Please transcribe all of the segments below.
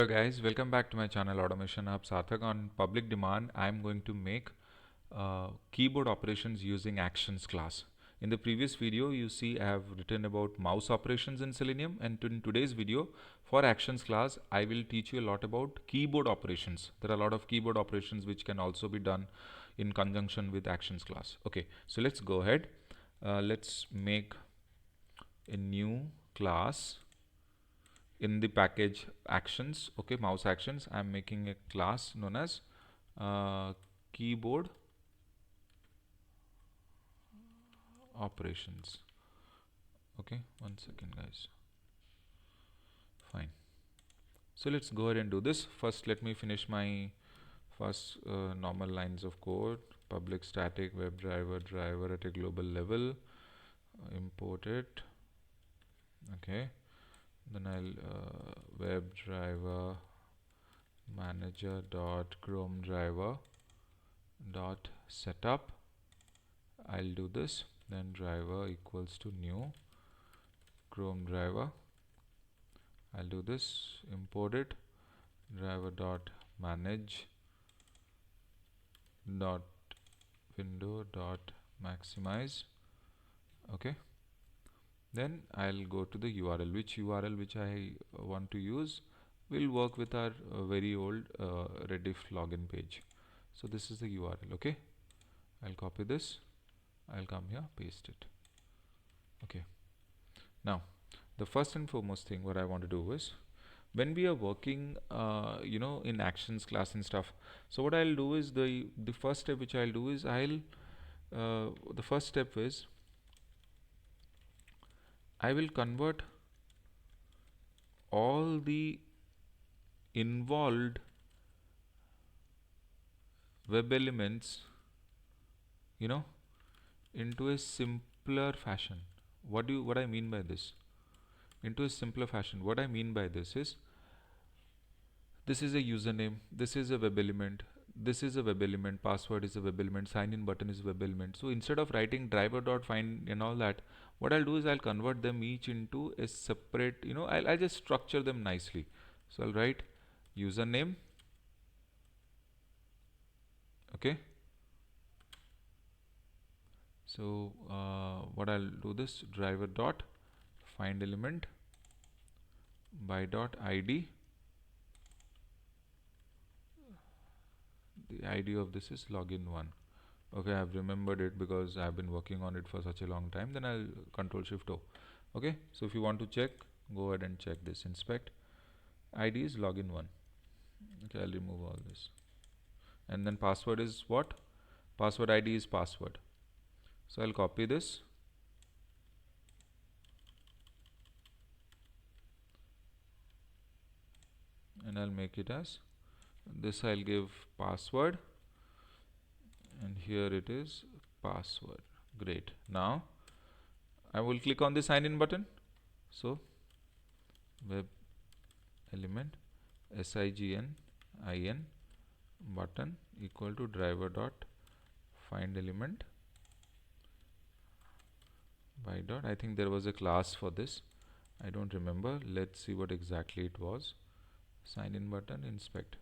Hello guys, welcome back to my channel Automation Hub Sarthak. On public demand, I'm going to make keyboard operations using actions class. In the previous video, you see I have written about mouse operations in Selenium, and in today's video for actions class, I will teach you a lot about keyboard operations. There are a lot of keyboard operations which can also be done in conjunction with actions class. Okay, so let's go ahead. Let's make a new class in the package actions. Okay, mouse actions, I'm making a class known as keyboard operations. Okay, one second guys. Fine, so let's go ahead and do this. First let me finish my first normal lines of code. Public static WebDriver at a global level, import it. Okay, then I'll WebDriver manager dot Chrome driver dot setup. I'll do this, then driver equals to new Chrome driver. I'll do this, import it, driver dot manage dot window dot maximize. Okay, then I'll go to the URL. Which URL which I want to use will work with our very old Rediff login page. So this is the URL. Okay, I'll copy this, I'll come here, paste it. Okay, now the first and foremost thing what I want to do is, when we are working in actions class and stuff, so what I'll do is the first step which I'll do is the first step is I will convert all the involved web elements into a simpler fashion. What I mean by this? Into a simpler fashion. What I mean by this is, this is a username, this is a web element, this is a web element, password is a web element, sign in button is a web element. So instead of writing driver.find and all that, what I'll do is I'll convert them each into a separate, I'll just structure them nicely. So I'll write username. Okay, so what I'll do this, driver dot find element by dot id. The id of this is login1. Okay, I've remembered it because I've been working on it for such a long time. Then I'll control shift O. Okay, so if you want to check, go ahead and check this. Inspect, id is login1. Okay, I'll remove all this. And then password is what? Password id is password. So I'll copy this, and I'll make it as this. I'll give password, and here it is password. Great. Now I will click on the sign in button. So web element sign in button equal to driver dot find element by dot. I think there was a class for this, I don't remember. Let's see what exactly it was. Sign in button, inspect,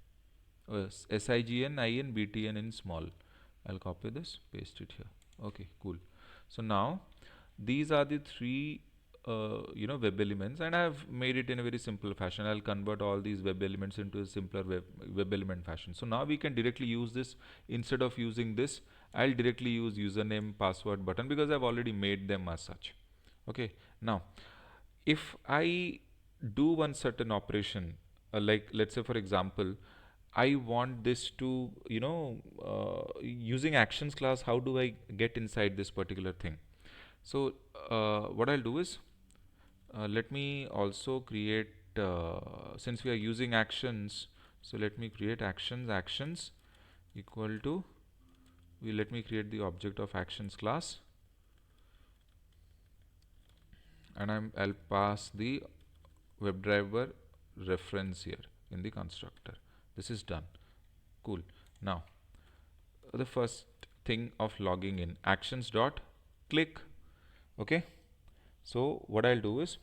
sign in btn in small. I'll copy this, paste it here. Okay, cool. So now these are the three web elements, and I have made it in a very simple fashion. I'll convert all these web elements into a simpler web element fashion. So now we can directly use this. Instead of using this, I'll directly use username, password, button, because I've already made them as such. Okay, now if I do one certain operation, like let's say for example, I want this to, using actions class, how do I get inside this particular thing? So what I'll do is, let me also create, since we are using actions, so let me create actions equal to, let me create the object of actions class, and I'll pass the WebDriver reference here in the constructor. This is done. Cool. Now the first thing of logging in, actions dot click. Okay, so what I'll do is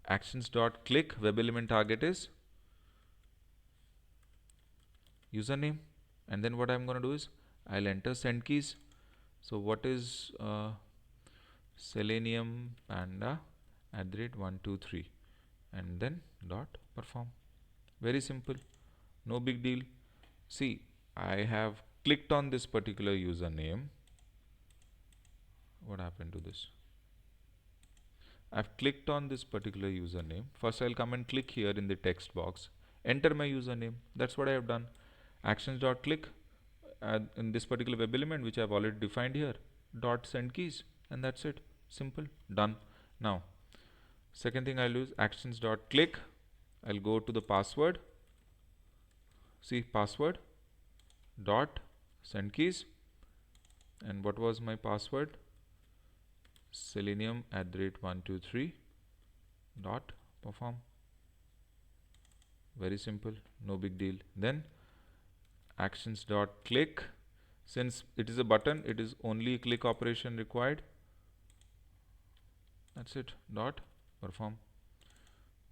actions dot click, web element target is username, and then what I'm going to do is I'll enter send keys. So what is Selenium Panda @123, and then dot perform. Very simple, no big deal. See, I have clicked on this particular username. What happened to this? I've clicked on this particular username. First I'll come and click here in the text box, enter my username. That's what I have done. Actions.click in this particular web element which I've already defined here, dot send keys, and that's it. Simple, done. Now second thing I'll do is actions.click. I'll go to the password. See, password dot send keys, and what was my password? Selenium @123 dot perform. Very simple, no big deal. Then actions dot click. Since it is a button, it is only click operation required. That's it, dot perform.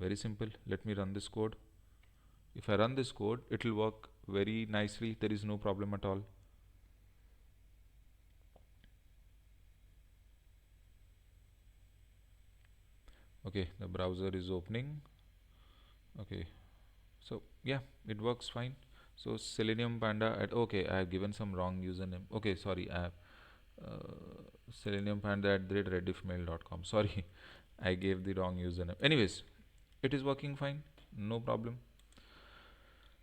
Very simple. Let me run this code. If I run this code, it will work very nicely. There is no problem at all. Okay, the browser is opening. Okay, so yeah, it works fine. So Selenium Panda okay, I have given some wrong username. Okay, sorry, I have Selenium Panda @rediffmail.com. Sorry, I gave the wrong username. Anyways, it is working fine, no problem.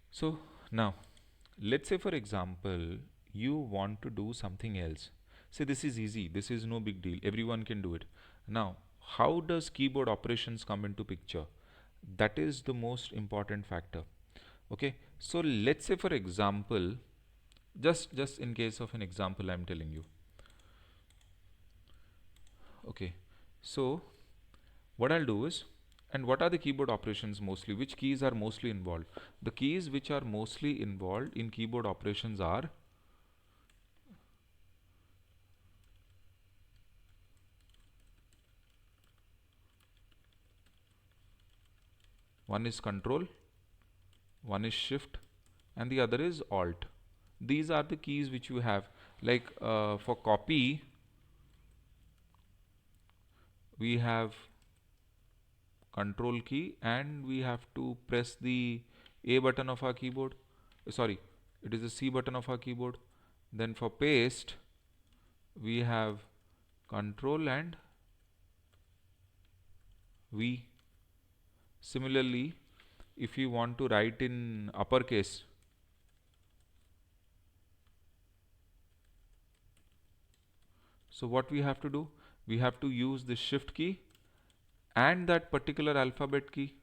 So now, let's say for example, you want to do something else. Say this is easy, this is no big deal, everyone can do it. Now, how does keyboard operations come into picture? That is the most important factor. Okay, so let's say for example, just in case of an example I'm telling you. Okay, so what I'll do is, and what are the keyboard operations mostly? Which keys are mostly involved? The keys which are mostly involved in keyboard operations are one is control, one is shift, and the other is alt. These are the keys which you have. Like for copy, we have control key and we have to press the A button of our keyboard. Sorry, it is the C button of our keyboard. Then for paste, we have control and V. Similarly, if you want to write in uppercase, so what we have to do? We have to use the shift key and that particular alphabet key,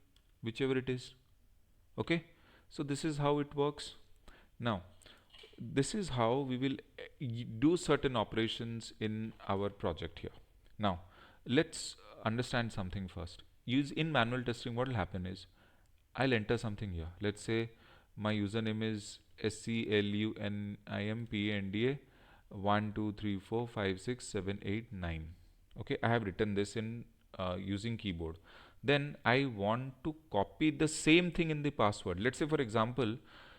whichever it is. Okay, so this is how it works. Now, this is how we will do certain operations in our project here. Now, let's understand something first. Use in manual testing, what will happen is I'll enter something here. Let's say my username is SCLUNIMPNDA 123456789. Okay, I have written this in using keyboard. Then I want to copy the same thing in the password. Let's say for example,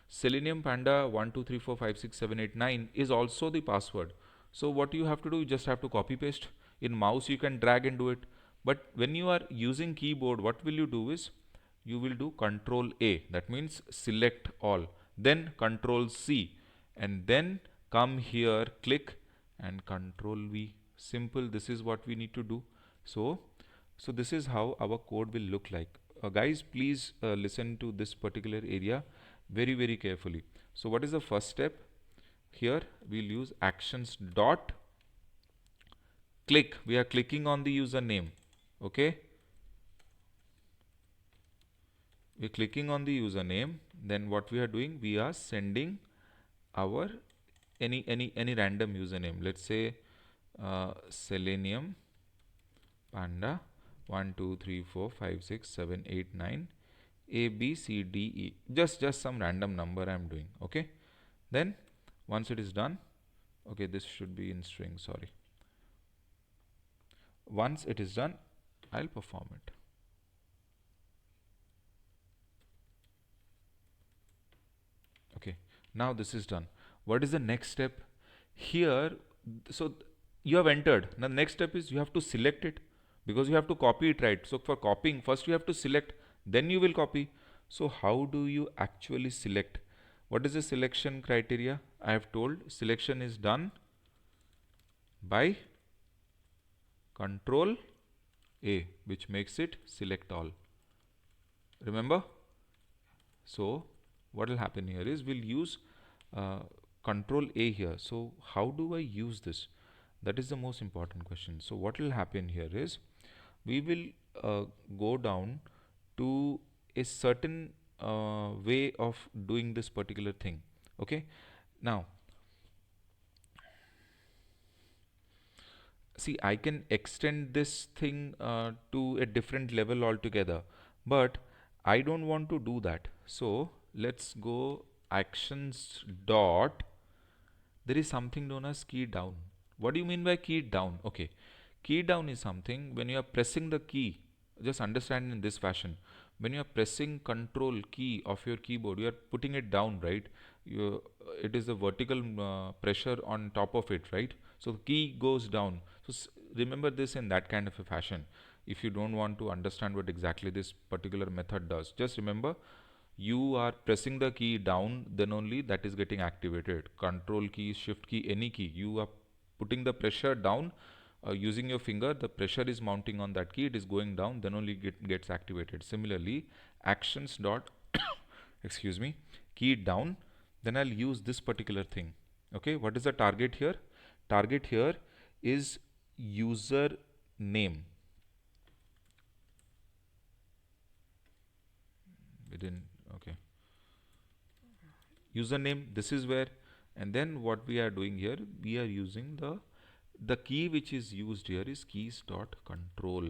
Selenium Panda 123456789 is also the password. So what you have to do, you just have to copy paste. In mouse you can drag and do it. But when you are using keyboard, what will you do is you will do Control A, that means select all, then Control C, and then come here, click, and Control V. Simple. This is what we need to do. So this is how our code will look like. Guys, please listen to this particular area very carefully. So what is the first step? Here we'll use actions dot click. We are clicking on the username. Okay, we're clicking on the username. Then what we are doing, we are sending our any random username. Let's say Selenium Panda 123456789 ABCDE. Just some random number I'm doing. Okay, then once it is done, okay, this should be in string, sorry. Once it is done, I'll perform it. Okay, Now this is done. What is the next step? Here, so you have entered. Now the next step is you have to select it, because you have to copy it, right? So for copying, first you have to select, then you will copy. So how do you actually select? What is the selection criteria? I have told selection is done by Control A, which makes it select all. Remember? So what will happen here is we'll use uh, Control A here. So how do I use this? That is the most important question. So what will happen here is we will go down to a certain way of doing this particular thing. Okay. Now see, I can extend this thing to a different level altogether, but I don't want to do that. So let's go actions dot, there is something known as key down. What do you mean by key down? Okay, key down is something when you are pressing the key, just understand in this fashion. When you are pressing control key of your keyboard, you are putting it down, right? It is a vertical pressure on top of it, right? So the key goes down. So remember this in that kind of a fashion. If you don't want to understand what exactly this particular method does, just remember you are pressing the key down, then only that is getting activated. Control key, shift key, any key, you are putting the pressure down using your finger, the pressure is mounting on that key, it is going down, then only gets activated. Similarly, actions dot excuse me, key down, then I'll use this particular thing. Okay, what is the target here? Target here is user name. Within, okay, username, this is where, and then what we are doing here, we are using the key which is used here is keys dot control.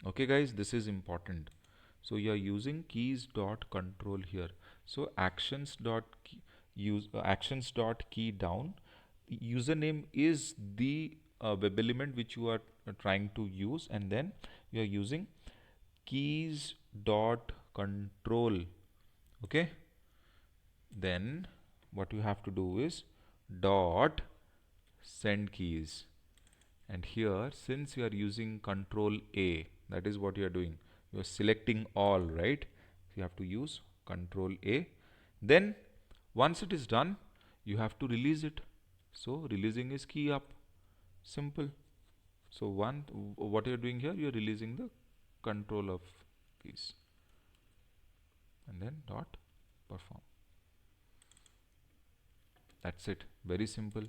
Okay guys, this is important. So you are using keys dot control here. So actions dot key, actions dot key down, username is the web element which you are trying to use, and then you are using keys dot control. Okay, then what you have to do is dot send keys, and here since you are using control A, that is what you are doing, you are selecting all, right? You have to use control A, then once it is done you have to release it. So releasing is key up, simple. So what you are doing here, you are releasing the control of keys, and then dot perform. That's it, very simple,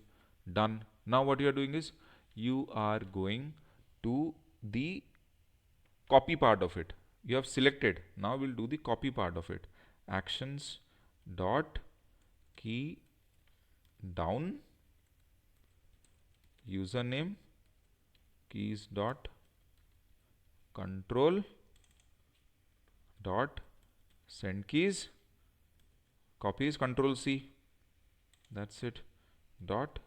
done. Now what you are doing is you are going to the copy part of it. You have selected, now we'll do the copy part of it. Actions dot key down, username, keys dot control dot send keys, copy is control C, that's it, dot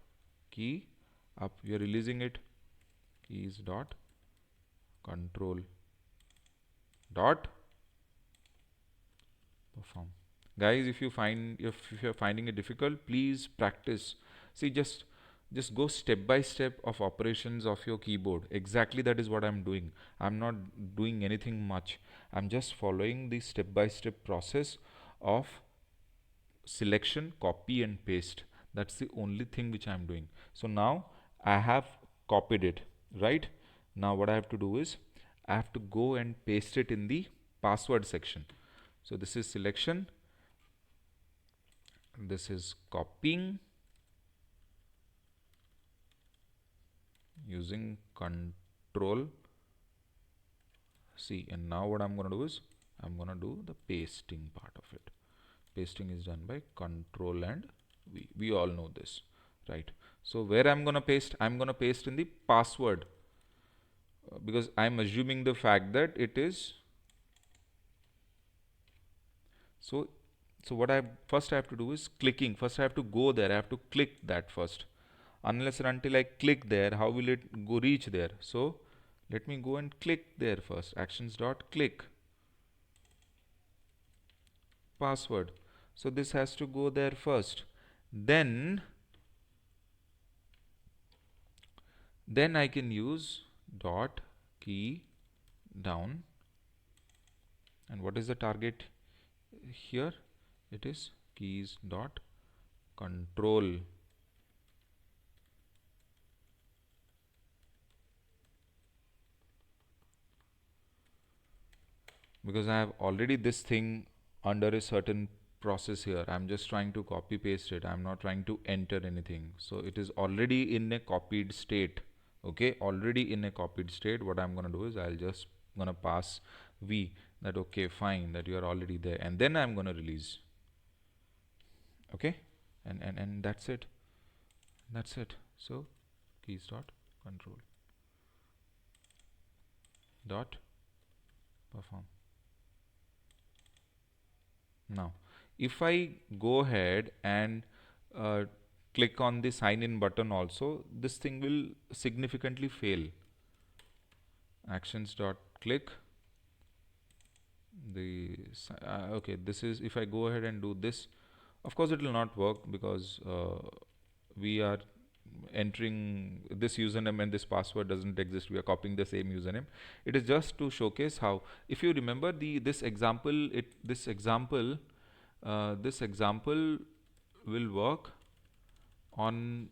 key up, we are releasing it, keys dot control dot perform. Guys, if you're finding it difficult, please practice. See, just go step by step of operations of your keyboard. Exactly that is what I'm doing. I'm not doing anything much. I'm just following the step by step process of selection, copy and paste. That's the only thing which I'm doing. So now I have copied it, right? Now what I have to do is I have to go and paste it in the password section. So this is selection, this is copying using control C, and now what I'm going to do is I'm going to do the pasting part of it. Pasting is done by control and we all know this, right? So where I'm going to paste, I'm going to paste in the password because I'm assuming the fact that it is so what I have to do is clicking. First I have to go there, I have to click that first. Unless and until I click there, how will it go reach there? So let me go and click there first. Actions dot click password. So this has to go there first. Then I can use dot key down. And what is the target here? It is keys dot control. Because I have already this thing under a certain process here. I'm just trying to copy paste it. I'm not trying to enter anything. So it is already in a copied state. Okay, already in a copied state. What I'm gonna do is I'll just gonna pass v, that okay, fine, that you are already there, and then I'm gonna release. Okay, and that's it. That's it. So keys dot control dot perform. Now, if I go ahead and uh, click on the sign in button also, this thing will significantly fail. Actions dot click. Okay, this is, if I go ahead and do this, of course it will not work because we are entering this username and this password doesn't exist. We are copying the same username. It is just to showcase how, if you remember this example, this example will work on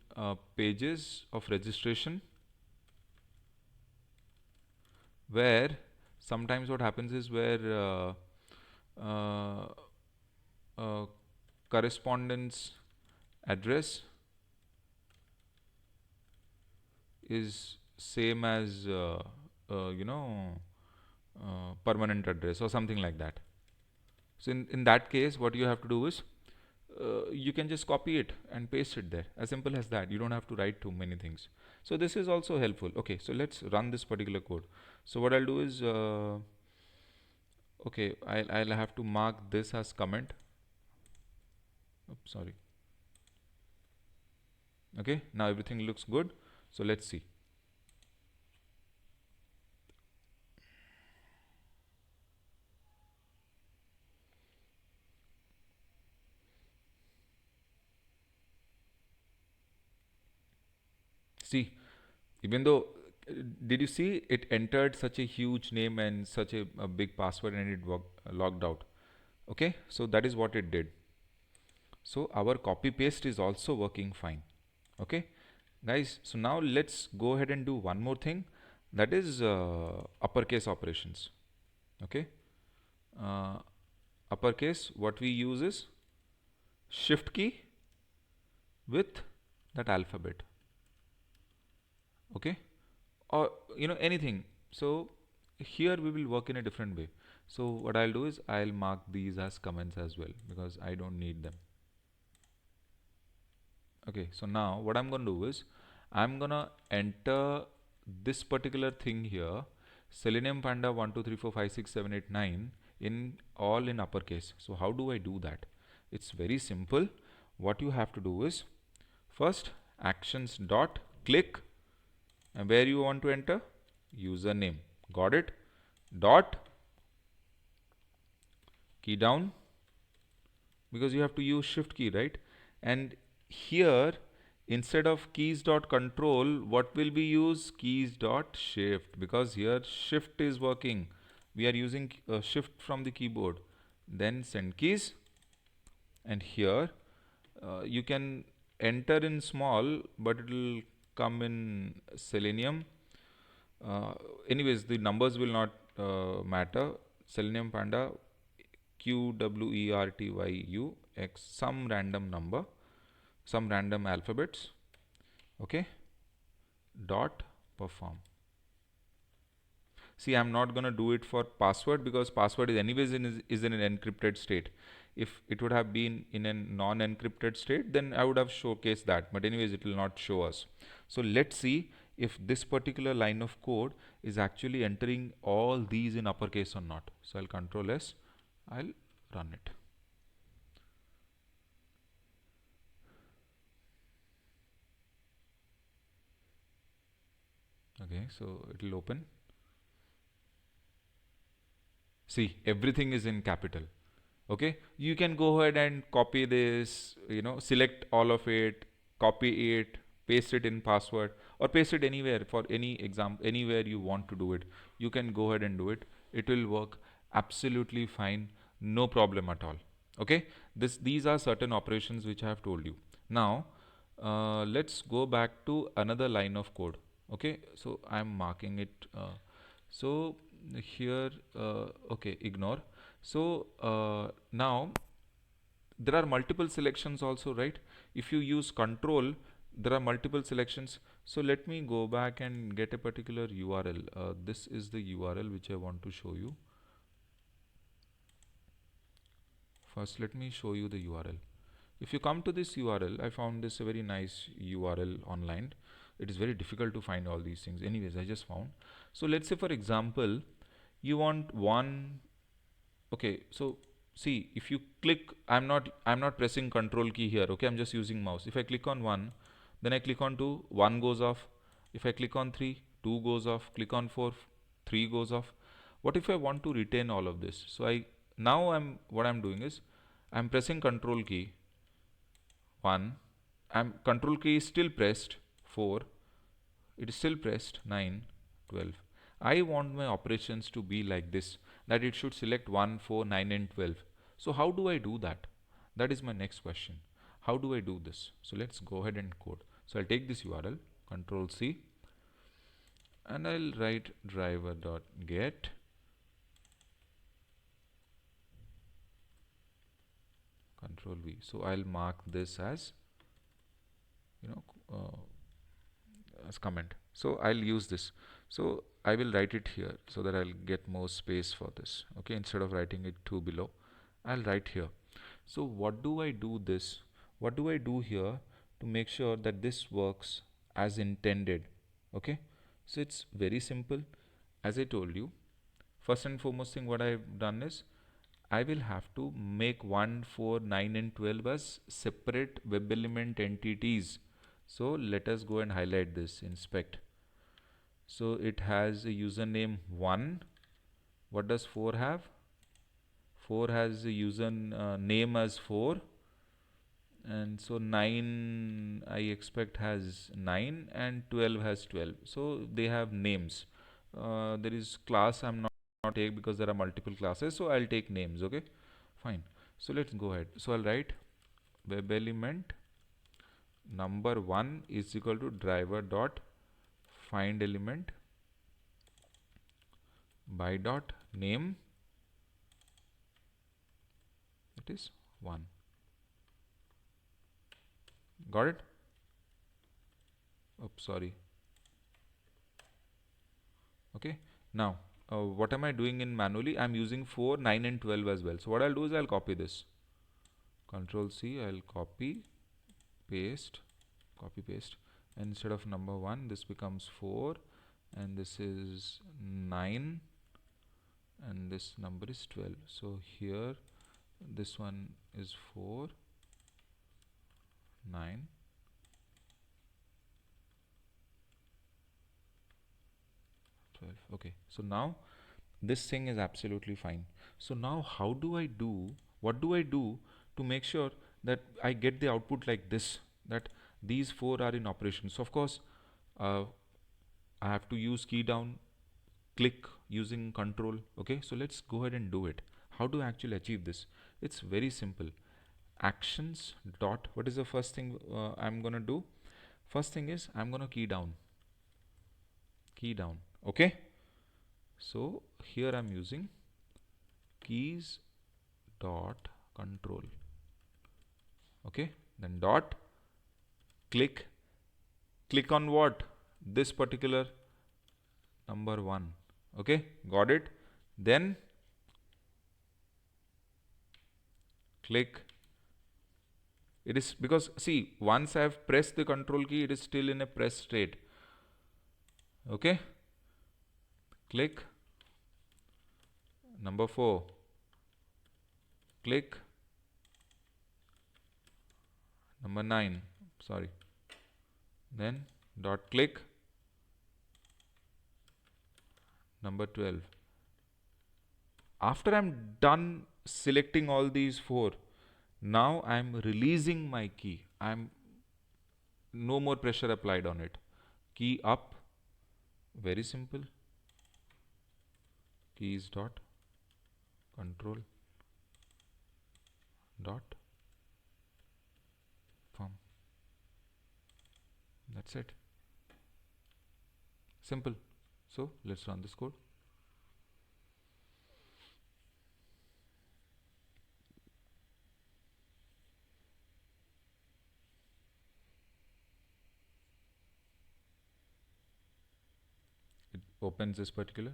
pages of registration, where sometimes what happens is where uh, uh, correspondence address is same as permanent address or something like that. So in that case, what you have to do is you can just copy it and paste it there. As simple as that. You don't have to write too many things. So this is also helpful. Okay, so let's run this particular code. So what I'll do is, okay, I'll have to mark this as comment. Oops, sorry. Okay, now everything looks good. So let's see. See, even though, did you see it entered such a huge name and such a big password and it logged out? Okay, so that is what it did. So our copy paste is also working fine. Okay, guys, so now let's go ahead and do one more thing, that is uppercase operations. Okay, uh, uppercase, what we use is shift key with that alphabet. Okay, or anything. So here we will work in a different way. So what I'll do is I'll mark these as comments as well because I don't need them. Okay, so now what I'm going to do is I'm going to enter this particular thing here, Selenium Panda 1 2 3 4 5 6 7 8 9, in all in uppercase. So how do I do that? It's very simple. What you have to do is first actions dot click, and where you want to enter username. Got it? Dot key down, because you have to use shift key, right? And here instead of keys dot control, what will we use? Keys dot shift, because here shift is working. We are using shift from the keyboard. Then send keys, and here you can enter in small, but it will come in Selenium. Anyways, the numbers will not matter. Selenium Panda QWERTYU X, some random number, some random alphabets. Okay, dot perform. See, I'm not gonna do it for password because password is anyways is in an encrypted state. If it would have been in a non-encrypted state, then I would have showcased that. But anyways, it will not show us. So let's see if this particular line of code is actually entering all these in uppercase or not. So I'll Control S. I'll run it. Okay, so it will open. See, everything is in capital. Okay, you can go ahead and copy this, select all of it, copy it, paste it in password, or paste it anywhere for any exam, anywhere you want to do it. You can go ahead and do it. It will work absolutely fine, no problem at all. Okay, these are certain operations which I have told you. Now let's go back to another line of code. Okay, so I'm marking it. So here, okay, ignore. So now there are multiple selections also, right? If you use control, there are multiple selections. So let me go back and get a particular URL. This is the URL which I want to show you. First, let me show you the URL. If you come to this URL, I found this a very nice URL online. It is very difficult to find all these things. Anyways, I just found. So let's say, for example, you want one. Okay, so see, if you click, I'm not pressing control key here. Okay, I'm just using mouse. If I click on one, then I click on two, one goes off. If I click on three, two goes off. Click on four, three goes off. What if I want to retain all of this? So I now I'm what I'm doing is I'm pressing control key 1, I'm control key is still pressed 4, it is still pressed 9, 12. I want my operations to be like this, that it should select 1, 4, 9 and 12. So how do I do that? That is my next question. How do I do this? So let's go ahead and code. So I'll take this URL, control C, and I'll write driver.get control V. So I'll mark this as, you know, as comment. So I'll use this. So I will write it here so that I'll get more space for this. Okay, instead of writing it 2 below, I'll write here. So what do I do this? What do I do here to make sure that this works as intended? Okay, so it's very simple. As I told you, first and foremost thing what I've done is I will have to make 1, 4, 9 and 12 as separate web element entities. So let us go and highlight this, inspect. So it has a username 1. What does 4 have? 4 has a user name as 4. And so 9 I expect has 9 and 12 has 12. So they have names. There is class I'm not take because there are multiple classes. So I'll take names. Okay, fine. So let's go ahead. So I'll write web element number 1 is equal to driver dot find element by dot name, it is 1. Got it? Oops, sorry. Okay, now what am I doing in manually? I'm using 4, 9 and 12 as well. So what I'll do is I'll copy this, control C, I'll copy paste, copy paste, and instead of number 1 this becomes 4 and this is 9 and this number is 12. So here this one is 4, 9, 12. Okay, so now this thing is absolutely fine. So now how do I do, what do I do to make sure that I get the output like this, that these 4 are in operation? So of course uh, I have to use key down, click using control. Okay, so let's go ahead and do it. How to actually achieve this? It's very simple. Actions dot, what is the first thing I'm gonna do? First thing is I'm gonna key down. Okay, so here I'm using keys dot control. Okay, then dot click on what? This particular number 1. Okay, got it? Then click. It is because see, once I have pressed the control key, it is still in a press state. Okay, click number 4, click number 9, sorry, then dot click number 12. After I'm done selecting all these four, now I'm releasing my key. I'm no more pressure applied on it. Key up, very simple. Keys dot control dot form. That's it. Simple. So let's run this code. It opens this particular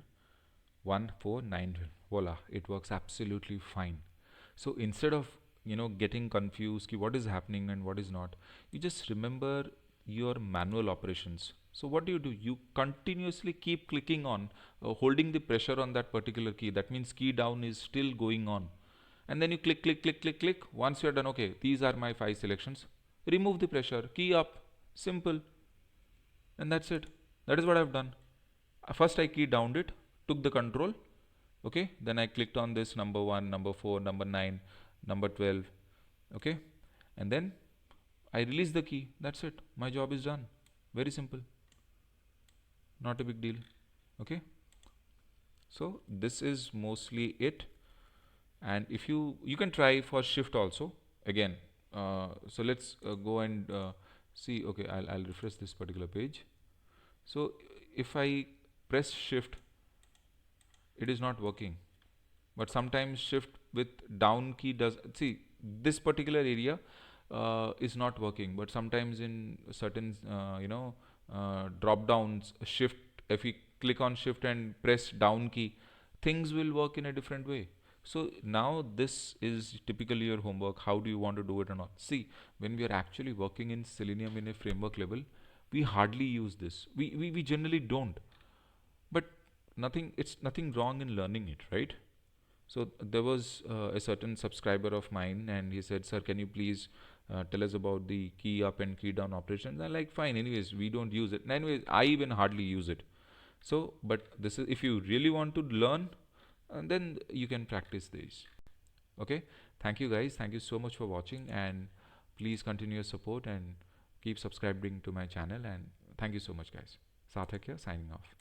1491. Voila, it works absolutely fine. So instead of getting confused ki what is happening and what is not, you just remember your manual operations. So what do? You continuously keep clicking on, holding the pressure on that particular key. That means key down is still going on, and then you click click click click click. Once you're done, okay, these are my 5 selections, remove the pressure, key up, simple. And that's it. That is what I've done. First I key downed it, took the control, okay, then I clicked on this number 1, number 4, number 9, number 12, okay, and then I release the key. That's it, my job is done. Very simple, not a big deal. Okay, so this is mostly it. And if you can try for shift also again. So let's go and see. Okay, I'll refresh this particular page. So if I press shift, it is not working. But sometimes shift with down key does. See, this particular area is not working, but sometimes in certain drop downs, shift, if we click on shift and press down key, things will work in a different way. So now this is typically your homework. How do you want to do it or not? See, when we are actually working in Selenium in a framework level, we hardly use this. We generally don't. But it's nothing wrong in learning it, right? So there was a certain subscriber of mine, and he said, "Sir, can you please tell us about the key up and key down operations?" I'm like, "Fine. Anyways, we don't use it. And anyways, I even hardly use it." So, but this is if you really want to learn, then you can practice these. Okay. Thank you, guys. Thank you so much for watching, and please continue your support and keep subscribing to my channel. And thank you so much, guys. Sarthak here, signing off.